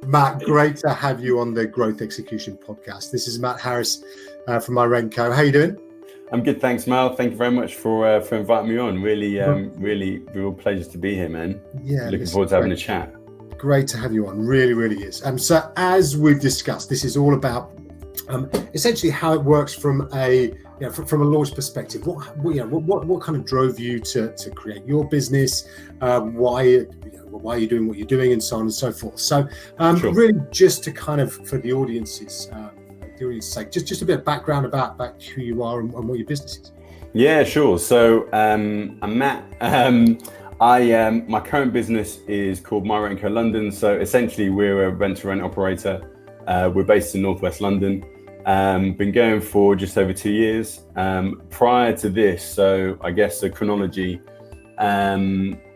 Matt, great to have you on the Growth Execution podcast. This is Matt Harris from MiRentCo. How are you doing? I'm good, thanks, Mal. Thank you very much for inviting me on. Really real pleasure to be here, man. Yeah, looking forward to having a chat. Great to have you on. Really is. So as we've discussed, this is all about essentially how it works from a launch perspective. What kind of drove you to create your business? Why are you doing what you're doing, and so on and so forth. So Sure. Really just to kind of, for the audience's sake, just a bit of background about who you are and what your business is. Yeah, sure. So I'm Matt. My current business is called MiRentCo London. So essentially we're a rent-to-rent operator. We're based in Northwest London. Been going for just over 2 years. Prior to this, so I guess the chronology,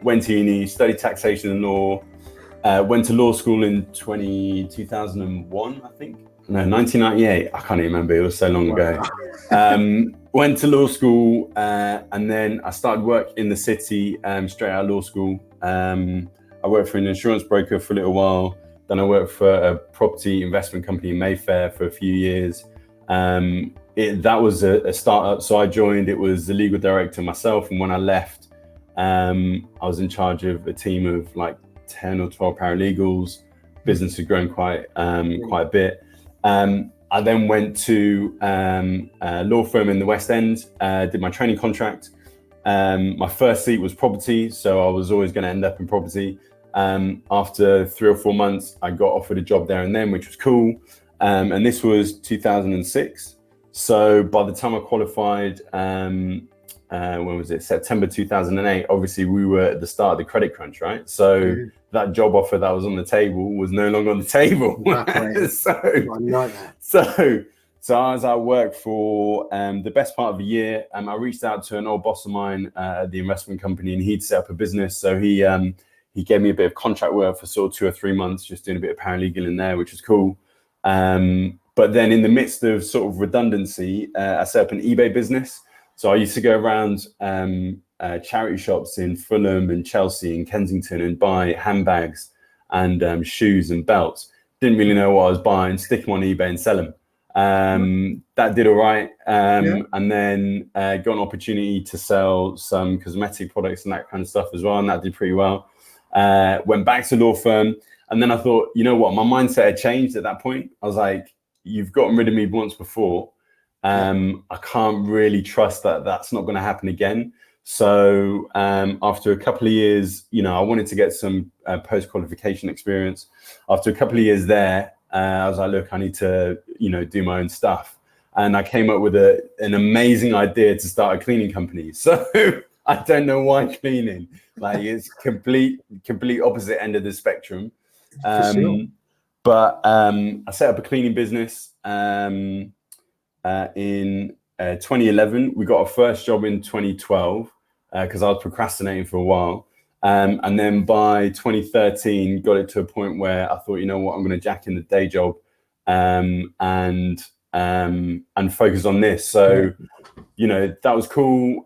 went to uni, studied taxation and law, went to law school in 2001, I think. No, 1998. I can't even remember. It was so long ago. Went to law school and then I started work in the city straight out of law school. I worked for an insurance broker for a little while. Then I worked for a property investment company in Mayfair for a few years. That was a startup. So I joined, it was the legal director myself. And when I left, I was in charge of a team of like 10 or 12 paralegals. Business had grown quite a bit. I then went to a law firm in the West End, did my training contract. My first seat was property, so I was always going to end up in property. After 3 or 4 months, I got offered a job there and then, which was cool. And this was 2006. So by the time I qualified, when was it? September 2008. Obviously, we were at the start of the credit crunch, right? So that job offer that was on the table was no longer on the table. So as I worked for the best part of a year, I reached out to an old boss of mine at the investment company, and he'd set up a business. So he gave me a bit of contract work for sort of 2 or 3 months, just doing a bit of paralegal in there, which was cool. But then in the midst of sort of redundancy, I set up an eBay business. So I used to go around charity shops in Fulham and Chelsea and Kensington and buy handbags and shoes and belts. Didn't really know what I was buying, stick them on eBay and sell them. That did all right. And then got an opportunity to sell some cosmetic products and that kind of stuff as well. And that did pretty well. Went back to law firm. And then I thought, you know what, my mindset had changed at that point. I was like, you've gotten rid of me once before. I can't really trust that that's not going to happen again. So after a couple of years, I wanted to get some post-qualification experience. After a couple of years there, I was like, look, I need to, do my own stuff. And I came up with an amazing idea to start a cleaning company. So I don't know why cleaning, like it's complete opposite end of the spectrum. But I set up a cleaning business in 2011. We got our first job in 2012 because I was procrastinating for a while. And then by 2013, got it to a point where I thought, you know what, I'm going to jack in the day job and focus on this. So, that was cool.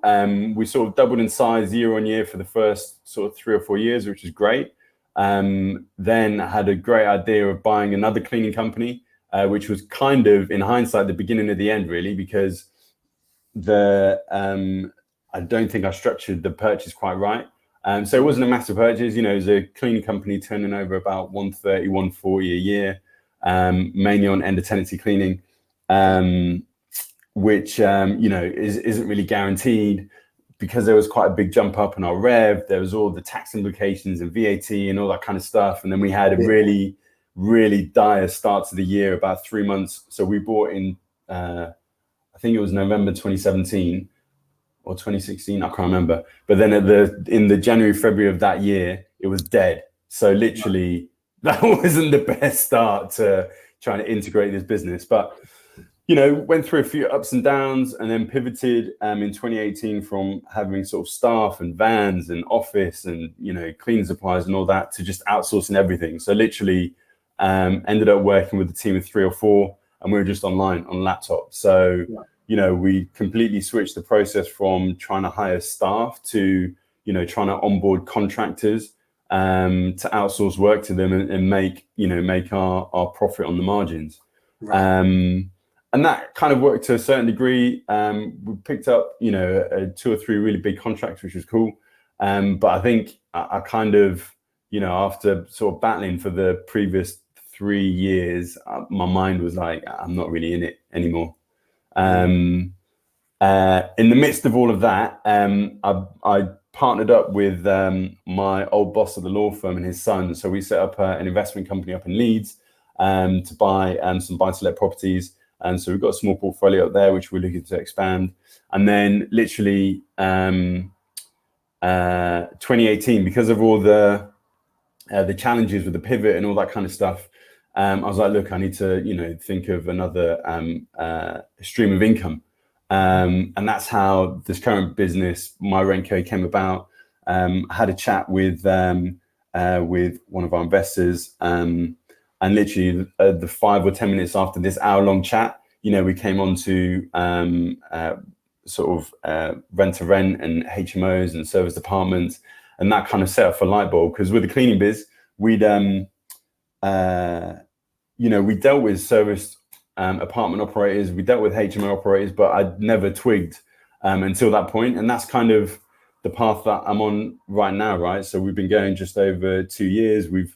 We sort of doubled in size year on year for the first sort of 3 or 4 years, which is great. Then I had a great idea of buying another cleaning company, which was kind of, in hindsight, the beginning of the end, really, because I don't think I structured the purchase quite right. So it wasn't a massive purchase. It was a cleaning company turning over about 130, 140 a year, mainly on end of tenancy cleaning, which, isn't really guaranteed. Because there was quite a big jump up in our rev, there was all the tax implications and VAT and all that kind of stuff. And then we had a really, really dire start to the year, about 3 months. So we bought in, I think it was November 2017 or 2016, I can't remember. But then in the January, February of that year, it was dead. So literally, that wasn't the best start to trying to integrate this business. But went through a few ups and downs and then pivoted in 2018 from having sort of staff and vans and office and, cleaning supplies and all that to just outsourcing everything. So literally ended up working with a team of 3 or 4 and we were just online on laptop. So, we completely switched the process from trying to hire staff to, trying to onboard contractors to outsource work to them and make our profit on the margins. Right. And that kind of worked to a certain degree. We picked up, 2 or 3 really big contracts, which was cool. But I think I kind of, after sort of battling for the previous 3 years, my mind was like, I'm not really in it anymore. In the midst of all of that, I partnered up with my old boss at the law firm and his son. So we set up an investment company up in Leeds to buy some buy-to-let properties. And so we've got a small portfolio up there, which we're looking to expand. And then literally 2018, because of all the challenges with the pivot and all that kind of stuff, I was like, look, I need to, think of another stream of income. And that's how this current business, MiRentCo, came about. I had a chat with one of our investors, and literally the 5 or 10 minutes after this hour-long chat, we came on to rent-to-rent and HMOs and service departments, and that kind of set off a light bulb. Because with the cleaning biz, we dealt with service apartment operators, we dealt with HMO operators, but I'd never twigged until that point. And that's kind of the path that I'm on right now, right? So we've been going just over 2 years. We've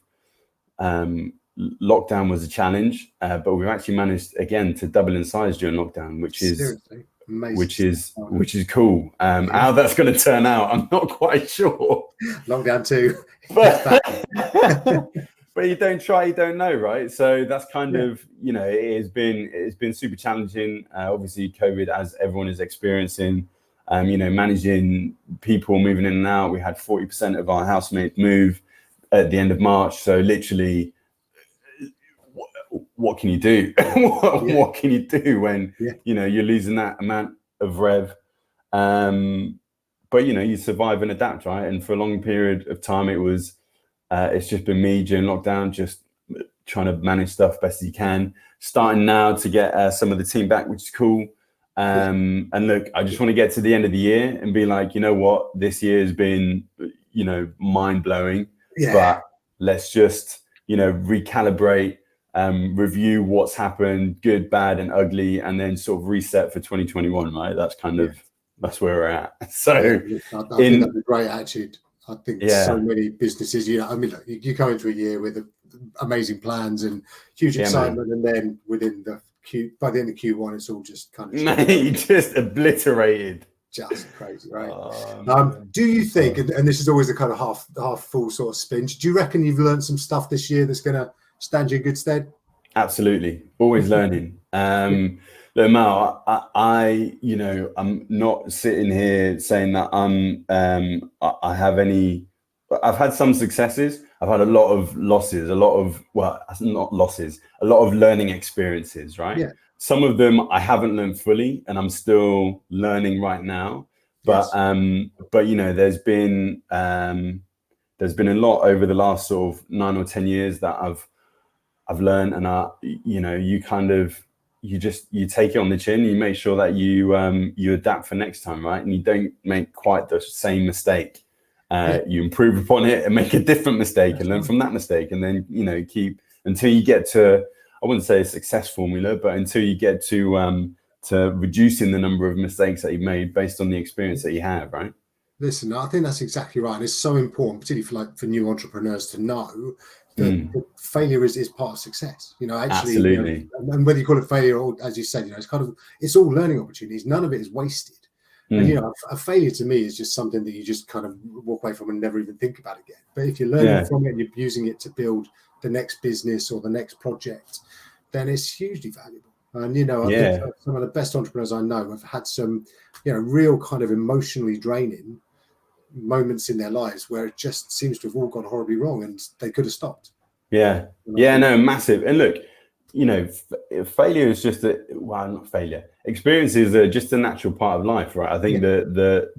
lockdown was a challenge, but we've actually managed again to double in size during lockdown, which is amazing. which is cool. How that's going to turn out, I'm not quite sure. Lockdown 2. But you don't try, you don't know, right? So that's kind of, it's been super challenging. Obviously, COVID, as everyone is experiencing, managing people moving in and out. We had 40% of our housemates move at the end of March. So literally, what can you do? What can you do when you're losing that amount of rev? But you survive and adapt, right? And for a long period of time, it's just been me during lockdown, just trying to manage stuff best as you can. Starting now to get some of the team back, which is cool. And look, I just want to get to the end of the year and be like, you know what, this year has been, mind blowing. Yeah. But let's just, recalibrate, review what's happened, good, bad, and ugly, and then sort of reset for 2021. Right? That's kind of that's where we're at. So I think that's a great attitude. I think so many businesses, look, you come into a year with amazing plans and huge excitement, and then by the end of Q1, it's all just kind of just obliterated. Just crazy, right? Do you think, and this is always a kind of half full sort of spin, do you reckon you've learned some stuff this year that's going to stand you in good stead? Absolutely, always learning. Look, Mal, I'm not sitting here saying that I've had some successes. I've had a lot of losses, a lot of learning experiences, right? Yeah. Some of them I haven't learned fully, and I'm still learning right now. But there's been a lot over the last sort of 9 or 10 years that I've learned, and you take it on the chin. You make sure that you adapt for next time, right? And you don't make quite the same mistake. You improve upon it and make a different mistake and learn from that mistake, and then keep until you get to, I wouldn't say a success formula, but until you get to reducing the number of mistakes that you've made based on the experience that you have, right? Listen, I think that's exactly right. And it's so important, particularly for new entrepreneurs, to know that failure is part of success. Actually, absolutely. And whether you call it failure or, as you said, it's all learning opportunities. None of it is wasted. And a failure to me is just something that you just kind of walk away from and never even think about again. But if you're learning from it and you're using it to build the next business or the next project, then it's hugely valuable. And I think some of the best entrepreneurs I know have had some, real kind of emotionally draining moments in their lives where it just seems to have all gone horribly wrong, and they could have stopped. Massive. And look, failure is just not failure. Experiences are just a natural part of life, right? I think the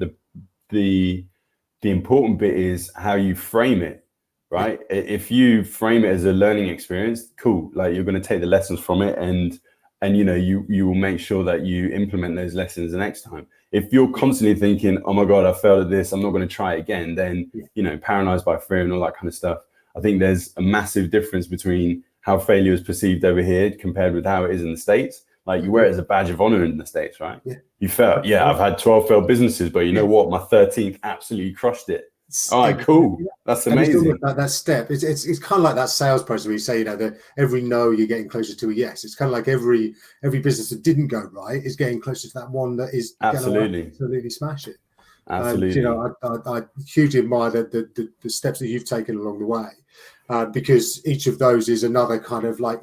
important bit is how you frame it, right? If you frame it as a learning experience, cool. Like, you're going to take the lessons from it and and you will make sure that you implement those lessons the next time. If you're constantly thinking, oh my God, I failed at this, I'm not going to try it again, then paralyzed by fear and all that kind of stuff. I think there's a massive difference between how failure is perceived over here compared with how it is in the States. Like, you wear it as a badge of honor in the States, right? You failed. Yeah, I've had 12 failed businesses, but you know what? My 13th absolutely crushed it. All right, cool. That's amazing. That step, it's kind of like that sales process where you say, that every no, you're getting closer to a yes. It's kind of like every business that didn't go right is getting closer to that one that is absolutely smash it. Absolutely. I hugely admire the steps that you've taken along the way, because each of those is another kind of like,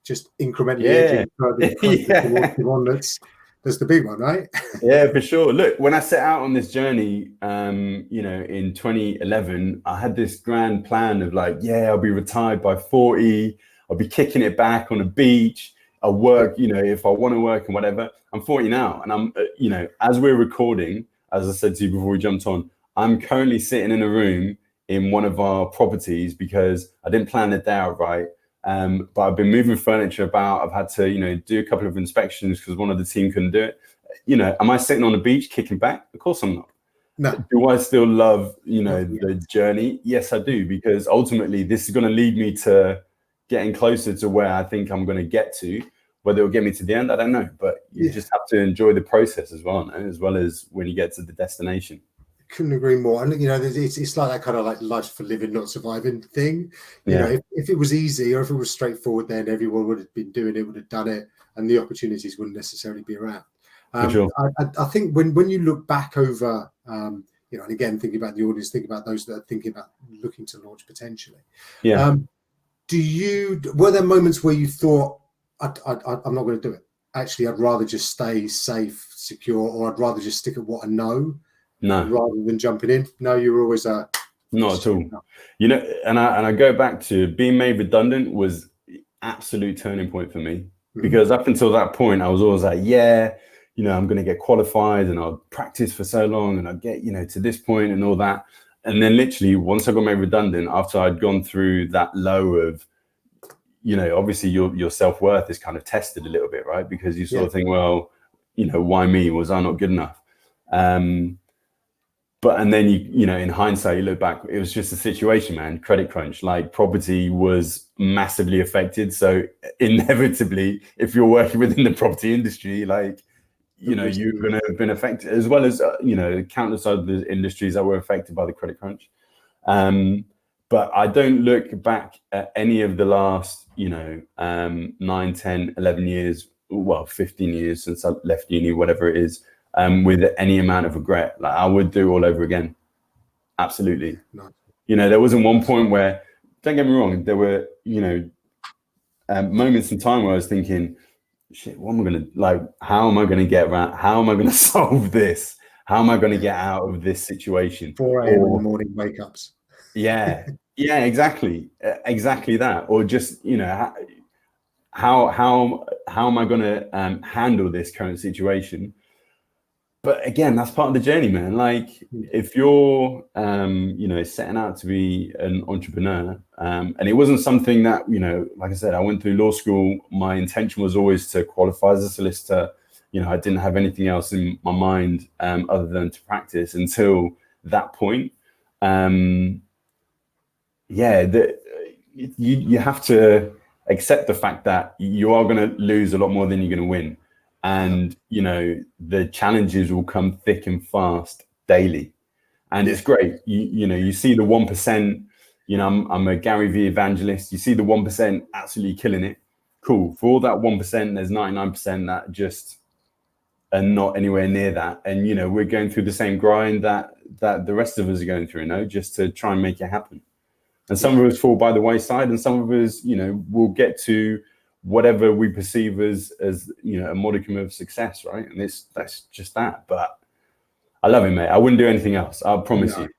just incrementally edging further towards the one that's the big one, right? Yeah, for sure. Look, when I set out on this journey, in 2011, I had this grand plan of like, I'll be retired by 40. I'll be kicking it back on a beach. I'll work, if I want to work and whatever. I'm 40 now, and I'm, as we're recording, as I said to you before we jumped on, I'm currently sitting in a room in one of our properties because I didn't plan the day out right. But I've been moving furniture about. I've had to, do a couple of inspections because one of the team couldn't do it. Am I sitting on the beach kicking back? Of course I'm not. No. Do I still love, the journey? Yes, I do, because ultimately this is going to lead me to getting closer to where I think I'm going to get to. Whether it'll get me to the end, I don't know. But you just have to enjoy the process as well, as well as when you get to the destination. Couldn't agree more. And it's like that kind of like life for living, not surviving thing. If it was easy or if it was straightforward, then everyone would have been doing it, would have done it, and the opportunities wouldn't necessarily be around. For sure. I think when you look back over, and again, thinking about the audience, thinking about those that are thinking about looking to launch potentially. Were there moments where you thought, I'm not going to do it? Actually, I'd rather just stay safe, secure, or I'd rather just stick at what I know. No, rather than jumping in. No, you were always not at all. And I go back to being made redundant was absolute turning point for me, because up until that point I was always like, I'm going to get qualified and I'll practice for so long and I'll get to this point and all that. And then literally once I got made redundant, after I'd gone through that low of, obviously your self-worth is kind of tested a little bit, right? Because you sort of think, well, why me? Was I not good enough? And then in hindsight, you look back, it was just a situation, man. Credit crunch, like property was massively affected. So inevitably, if you're working within the property industry, like, you're going to have been affected, as well as, countless other industries that were affected by the credit crunch. But I don't look back at any of the last, 9, 10, 11 years, 15 years since I left uni, whatever it is, with any amount of regret. Like, I would do all over again. Absolutely. Nice. There wasn't one point where, don't get me wrong, there were, moments in time where I was thinking, shit, what am I going to, how am I going to get around? How am I going to solve this? How am I going to get out of this situation? 4 a.m. in the morning wake-ups. Yeah, exactly. Exactly that. Or just, how am I going to handle this current situation? But again, that's part of the journey, man. Like, if you're, setting out to be an entrepreneur, and it wasn't something that, like I said, I went through law school. My intention was always to qualify as a solicitor. I didn't have anything else in my mind other than to practice until that point. You have to accept the fact that you are going to lose a lot more than you're going to win. And, the challenges will come thick and fast daily. And it's great. You see the 1%, I'm a Gary Vee evangelist. You see the 1% absolutely killing it. Cool. For all that 1%, there's 99% that just are not anywhere near that. And, we're going through the same grind that the rest of us are going through, just to try and make it happen. And some of us fall by the wayside, and some of us, will get to whatever we perceive as a modicum of success, right? And that's just that. But I love it, mate. I wouldn't do anything else. I promise you.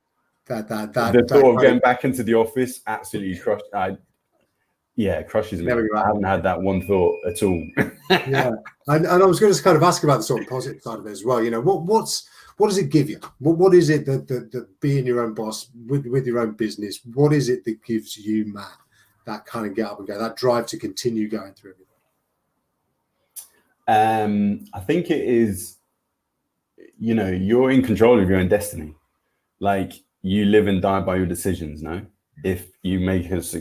The thought of going back into the office absolutely crushed. Crushes me. I haven't had that one thought at all. Yeah, and I was going to kind of ask about the sort of positive side of it as well. What does it give you? What is it that being your own boss with your own business? What is it that gives you, Matt, that kind of get up and go, that drive to continue going through I think it is, you're in control of your own destiny. Like, you live and die by your decisions. No, if you make if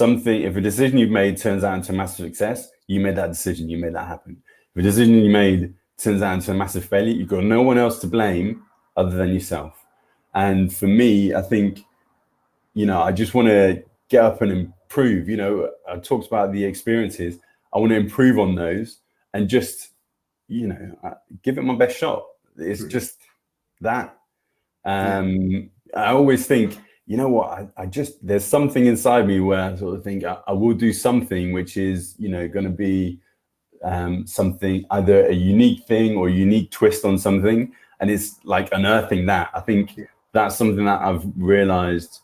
a decision you've made turns out into massive success, you made that decision, you made that happen. If a decision you made turns out into a massive failure, you've got no one else to blame other than yourself. And for me, I think, I just want to get up and improve. I talked about the experiences. I want to improve on those and just, give it my best shot. It's just that. I always think, I just, there's something inside me where I sort of think I will do something which is, going to be something, either a unique thing or a unique twist on something. And it's like unearthing that. I think that's something that I've realized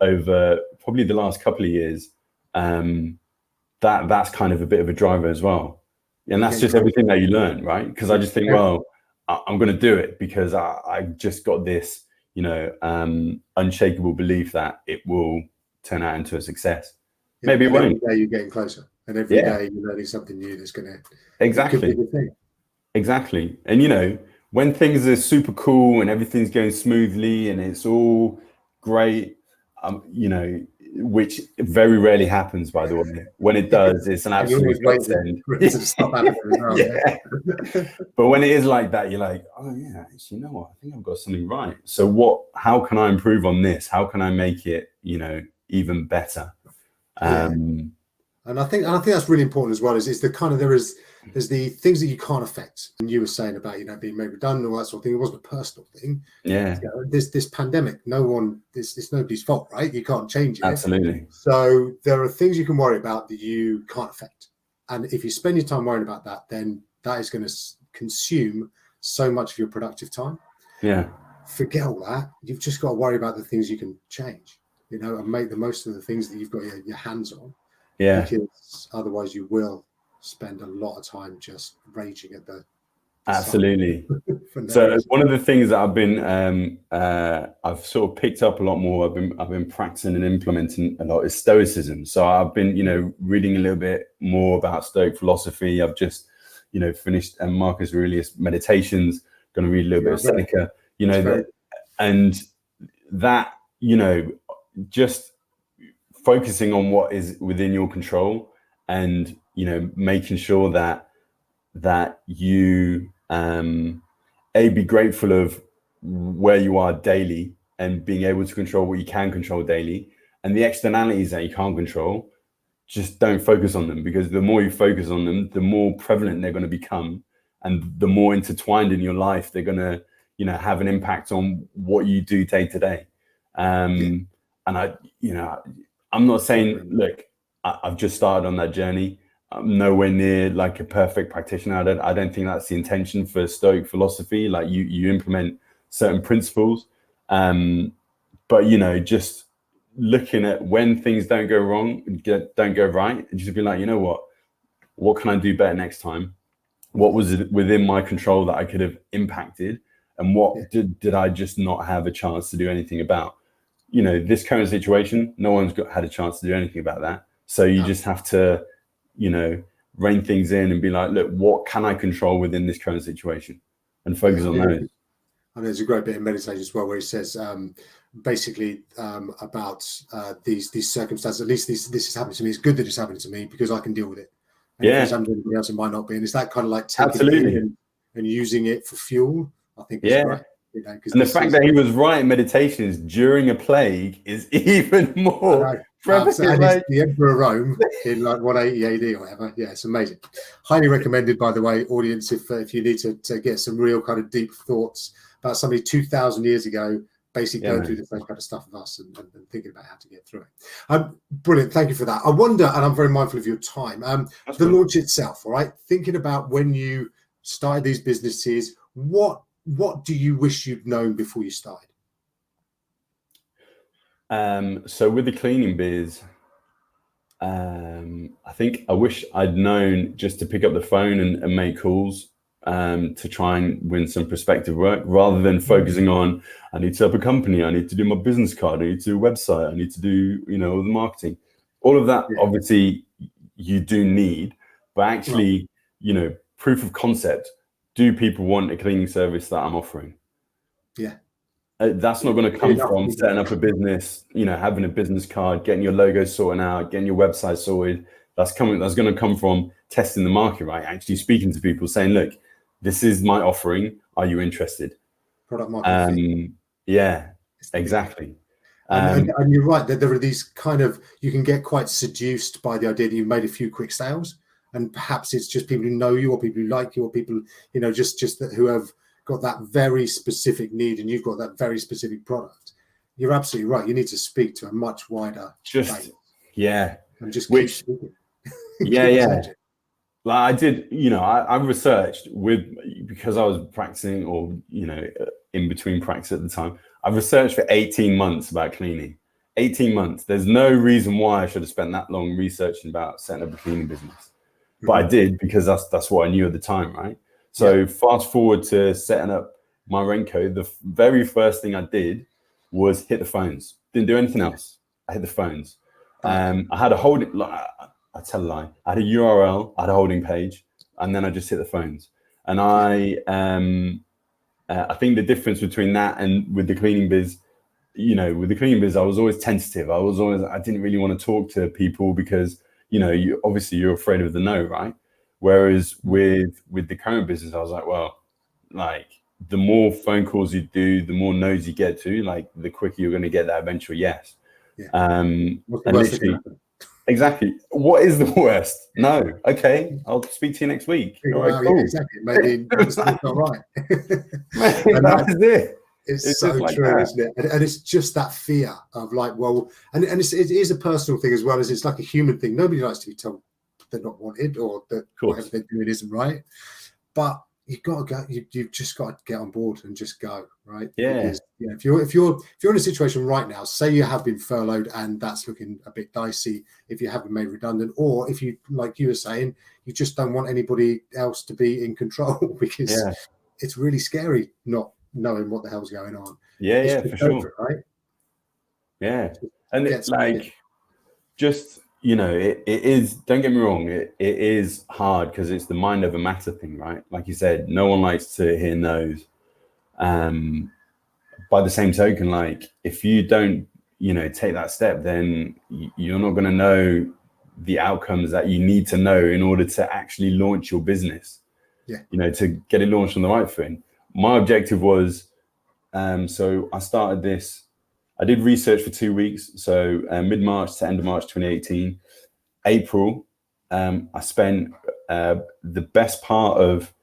over probably the last couple of years. That's kind of a bit of a driver as well. And that's just everything that you learn, right? Because I just think, well, I'm going to do it because I just got this, unshakable belief that it will turn out into a success. Maybe it won't. Every day you're getting closer, and every day you're learning something new that's going to exactly. And when things are super cool and everything's going smoothly and it's all great, which very rarely happens, by the way. When it does, it's an absolute godsend. But when it is like that, you're like, oh yeah, you know what? I think I've got something right. So how can I improve on this? How can I make it, even better? And I think that's really important as well. Is the kind of there's the things that you can't affect. And you were saying about being made redundant, all that sort of thing. It wasn't a personal thing. Yeah. This pandemic, it's nobody's fault, right? You can't change it. Absolutely. So there are things you can worry about that you can't affect. And if you spend your time worrying about that, then that is going to consume so much of your productive time. Yeah. Forget all that. You've just got to worry about the things you can change, and make the most of the things that you've got your hands on. Yeah. Because otherwise you will spend a lot of time just raging at the absolutely. So one of the things that I've been I've sort of picked up a lot more, I've been practicing and implementing a lot, is stoicism. So I've been reading a little bit more about Stoic philosophy. I've just finished Marcus Aurelius Meditations, going to read a little bit of Seneca, and that just focusing on what is within your control and making sure that you be grateful of where you are daily and being able to control what you can control daily, and the externalities that you can't control, just don't focus on them, because the more you focus on them, the more prevalent they're going to become, and the more intertwined in your life they're going to have an impact on what you do day to day. And I'm not saying, look, I've just started on that journey. I'm nowhere near like a perfect practitioner. I don't think that's the intention for Stoic philosophy. Like you implement certain principles, but just looking at when things don't go wrong, don't go right, and just be like, what can I do better next time? What was it within my control that I could have impacted, and what did I just not have a chance to do anything about? This current situation, no one's had a chance to do anything about that. So you just have to, rein things in and be like, look, what can I control within this current situation, and focus on those. And there's a great bit in meditation as well, where he says basically about these circumstances. At least this is happening to me. It's good that it's happening to me because I can deal with it. And if it's happening to anybody else, it might not be. And it's that kind of like taking it in and using it for fuel. I think it's great. And the fact that he was writing meditations during a plague is even more. The Emperor of Rome in like 180 AD or whatever. Yeah, it's amazing. Highly recommended, by the way, audience, if you need to get some real kind of deep thoughts about somebody 2,000 years ago, basically going through the same kind of stuff with us and thinking about how to get through it. Brilliant. Thank you for that. I wonder, and I'm very mindful of your time, the launch itself, all right? Thinking about when you started these businesses, what do you wish you'd known before you started? So with the cleaning biz, I think I wish I'd known just to pick up the phone and make calls to try and win some prospective work, rather than focusing on, I need to set up a company, I need to do my business card, I need to do a website, I need to do, all the marketing. All of that, obviously, you do need, but actually, proof of concept. Do people want a cleaning service that I'm offering? Yeah. That's not going to come from setting up a business, having a business card, getting your logo sorted out, getting your website sorted. That's going to come from testing the market, right? Actually speaking to people, saying, look, this is my offering. Are you interested? Product market fit. Yeah, exactly. And you're right that there are these kind of, you can get quite seduced by the idea that you've made a few quick sales, and perhaps it's just people who know you or people who like you or people, just that who have got that very specific need, and you've got that very specific product. You're absolutely right. You need to speak to a much wider base. Yeah. And just keep Like I did, I researched because I was practicing or, in between practice at the time, I researched for 18 months about cleaning. 18 months. There's no reason why I should have spent that long researching about setting up a cleaning business. But I did, because that's what I knew at the time, right? So fast forward to setting up MiRentCo, the very first thing I did was hit the phones. Didn't do anything else. I hit the phones. I had a holding, I tell a lie. I had a URL, I had a holding page, and then I just hit the phones. And I think the difference between that and with the cleaning biz, with the cleaning biz, I was always tentative. I didn't really want to talk to people because, you're afraid of the no, right? Whereas with the current business, I was like, well, like the more phone calls you do, the more no's you get to, like the quicker you're going to get that eventual yes. Exactly. What is the worst? No. Okay, I'll speak to you next week. All right, cool. Yeah, exactly. Maybe that's not right. That's it. It's so true, isn't it? And it's just that fear of like, well, and it is a personal thing as well as it's like a human thing. Nobody likes to be told they're not wanted or that whatever they're doing isn't right. But you've got to go. You've just got to get on board and just go, right? Yeah. Because, if you're in a situation right now, say you have been furloughed and that's looking a bit dicey, if you haven't made redundant, or if you, like you were saying, you just don't want anybody else to be in control because it's really scary not knowing what the hell's going on. Yeah, for sure. It, right? Yeah, and it's like, just it is. Don't get me wrong. It is hard because it's the mind over matter thing, right? Like you said, no one likes to hear no's. By the same token, like if you don't, take that step, then you're not going to know the outcomes that you need to know in order to actually launch your business. Yeah. To get it launched on the right thing. My objective was, so I started this. I did research for 2 weeks, so mid-March to end of March 2018. April, I spent the best part of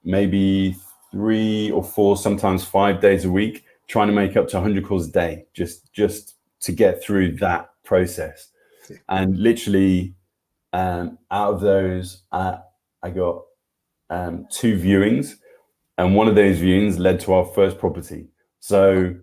maybe 3 or 4, sometimes 5 days a week, trying to make up to 100 calls a day, just to get through that process. Yeah. And literally, out of those, I got 2 viewings, and one of those viewings led to our first property. So,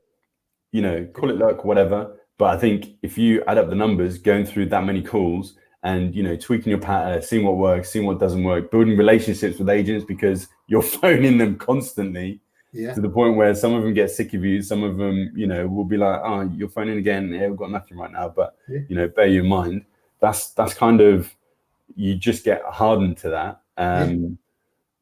call it luck, whatever. But I think if you add up the numbers, going through that many calls and, tweaking your pattern, seeing what works, seeing what doesn't work, building relationships with agents because you're phoning them constantly to the point where some of them get sick of you. Some of them, will be like, oh, you're phoning again. Yeah, we've got nothing right now. But, bear you in mind, that's kind of, you just get hardened to that.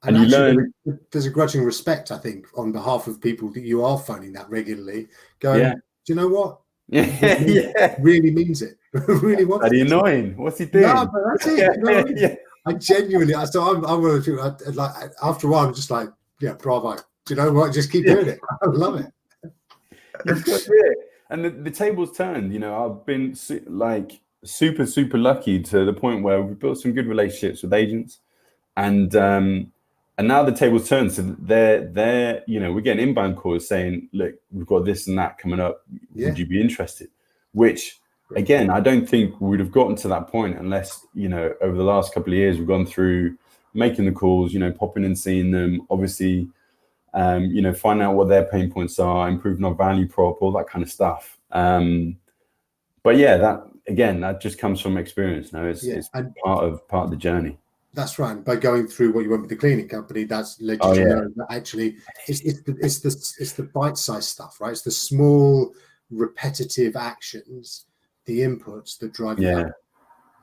And you learn. There's a grudging respect, I think, on behalf of people that you are phoning that regularly, going, do you know what? Really means it. Really wants it. Are you annoying? What's he doing? No, but that's it. I genuinely, so I'm one of the people, like, after a while, I'm just like, bravo. Do you know what? Just keep doing it. I love it. And the table's turned. I've been super, super lucky to the point where we've built some good relationships with agents. And now the table's turned, so they're we're getting inbound calls saying, look, we've got this and that coming up. Would you be interested? Which, again, I don't think we would have gotten to that point unless, over the last couple of years, we've gone through making the calls, popping and seeing them, obviously, finding out what their pain points are, improving our value prop, all that kind of stuff. But that just comes from experience. It's part of the journey. That's right. By going through what you went with the cleaning company, that's led you to know that actually it's the bite-sized stuff, right? It's the small, repetitive actions, the inputs that drive you up.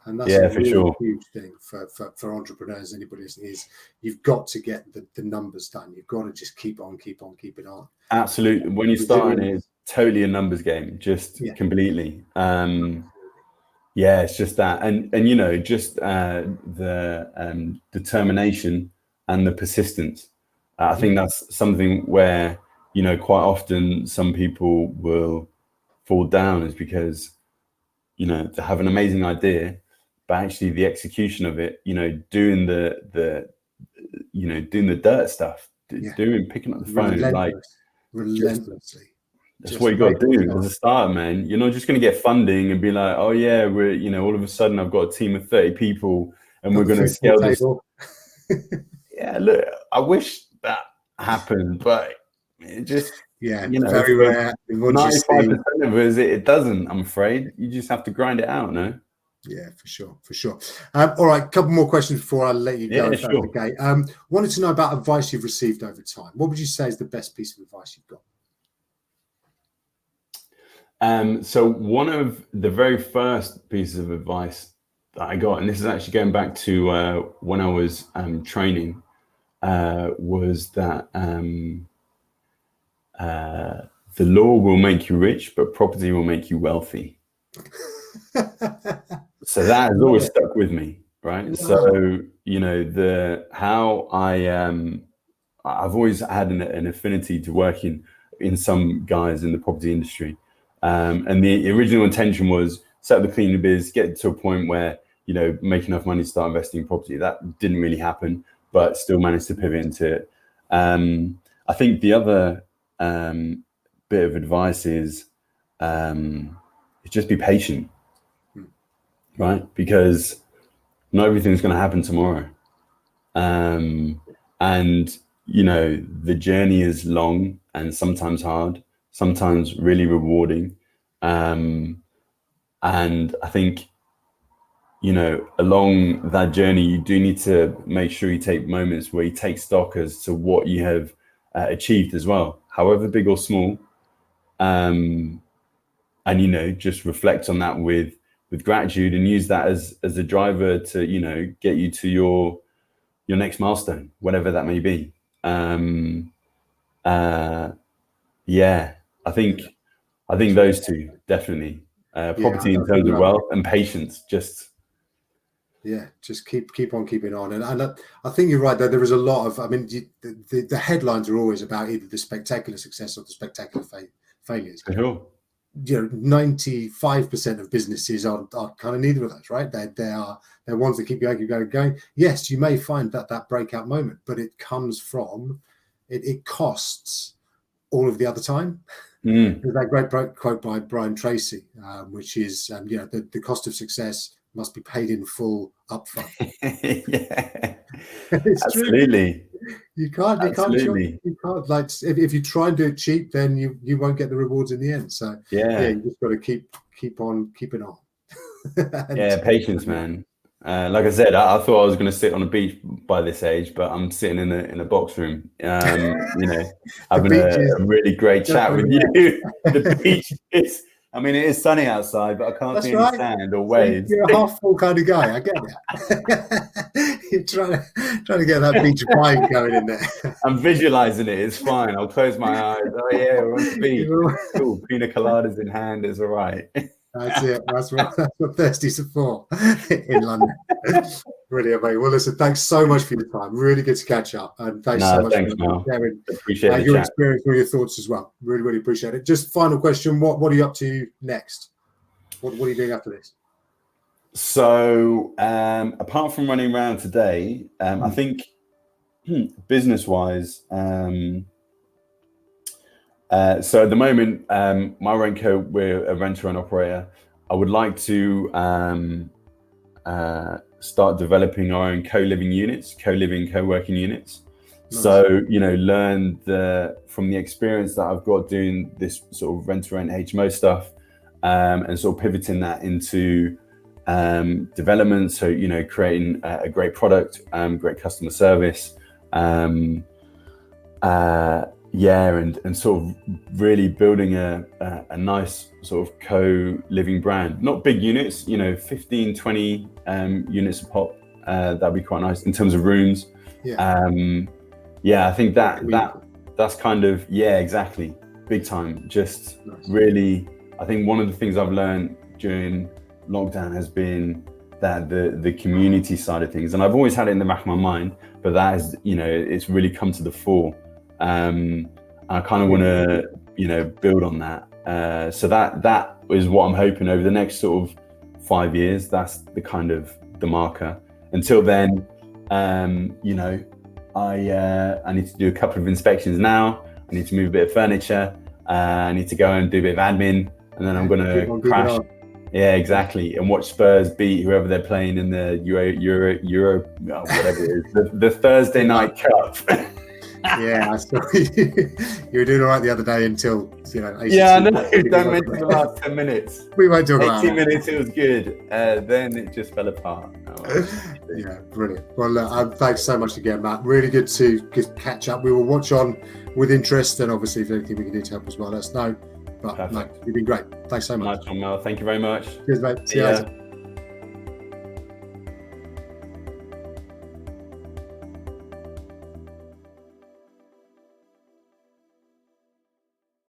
And that's a for really sure. huge thing for entrepreneurs. Anybody listening is you've got to get the numbers done. You've got to just keeping on. Absolutely. When you're starting, it's totally a numbers game, just completely. It's just that, and just the determination and the persistence. I think that's something where quite often some people will fall down, is because they have an amazing idea, but actually the execution of it, doing the dirt stuff, picking up the phone, relentlessly. That's what you got to do as a starter, man. You're not just going to get funding and be like, oh yeah, we're all of a sudden I've got a team of 30 people and we're going to scale this. Yeah, look, I wish that happened, but it just very rare. 95% of us, it doesn't. I'm afraid you just have to grind it out, no? Yeah, for sure. All right, a couple more questions before I let you go. Sure. Okay. Wanted to know about advice you've received over time. What would you say is the best piece of advice you've got? So one of the very first pieces of advice that I got, and this is actually going back to when I was training, was that the law will make you rich, but property will make you wealthy. So that has always stuck with me, right? Wow. So how I've always had an affinity to working in some guys in the property industry. And the original intention was set up the cleaning biz, get to a point where, make enough money to start investing in property. That didn't really happen, but still managed to pivot into it. I think the other bit of advice is just be patient, right? Because not everything's going to happen tomorrow. And, the journey is long and sometimes hard, sometimes really rewarding. And I think, along that journey, you do need to make sure you take moments where you take stock as to what you have achieved as well, however big or small. And, just reflect on that with gratitude and use that as a driver to, get you to your next milestone, whatever that may be. I think those two definitely, property in terms of wealth and patience, just keep on keeping on. And I think you're right, though. There is a lot of, the headlines are always about either the spectacular success or the spectacular failures. For sure. 95% of businesses are kind of neither of those, right? They're ones that keep going. Yes, you may find that breakout moment, but it comes from, it costs all of the other time. There's that great quote by Brian Tracy, which is, the cost of success must be paid in full upfront. Absolutely. True. You can't, like, if you try and do it cheap, then you won't get the rewards in the end. So you just got to keep on keeping on. Patience, man. Like I said, I thought I was going to sit on a beach by this age, but I'm sitting in a box room, having a really great chat with you. The beach is, it is sunny outside, but I can't see any sand or waves. You're a half full kind of guy. I get that. You're trying to get that beach vibe going in there. I'm visualizing it. It's fine. I'll close my eyes. Oh yeah, we're on the beach. Cool. Pina coladas in hand is all right. That's it. That's what Thirsties are for in London. Brilliant, mate. Well, listen, thanks so much for your time. Really good to catch up. And thanks so much for sharing your experience and your thoughts as well. Really, really appreciate it. Just final question. What are you up to next? What are you doing after this? So, apart from running around today, I think business-wise, so at the moment, MiRentCo, we're a renter and operator. I would like to start developing our own co-living units, co-working units. Nice. So, learn from the experience that I've got doing this sort of rent-to-rent HMO stuff, and sort of pivoting that into development. So, creating a great product, great customer service, and sort of really building a nice sort of co-living brand. Not big units, 15, 20 units a pop. That'd be quite nice in terms of rooms. I think that's kind of, exactly, big time. Just nice. Really, I think one of the things I've learned during lockdown has been that the community side of things, and I've always had it in the back of my mind, but that is, it's really come to the fore. I kind of want to, build on that. So that is what I'm hoping over the next sort of 5 years. That's the kind of the marker. Until then, I need to do a couple of inspections now. I need to move a bit of furniture. I need to go and do a bit of admin, and then I'm going to crash. Yeah, exactly. And watch Spurs beat whoever they're playing in the Euro, whatever it is, the Thursday night cup. Yeah, I saw you were doing all right the other day until, 82. Yeah, I know. Don't mention the last 10 minutes. We won't talk about 18 minutes, it was good. Then it just fell apart. Yeah, brilliant. Well, look, thanks so much again, Matt. Really good to catch up. We will watch on with interest, and obviously, if there's anything we can do to help as well, let us know. But, Mate, you've been great. Thanks so much. Nice one, Mel. Thank you very much. Cheers, mate. See you later.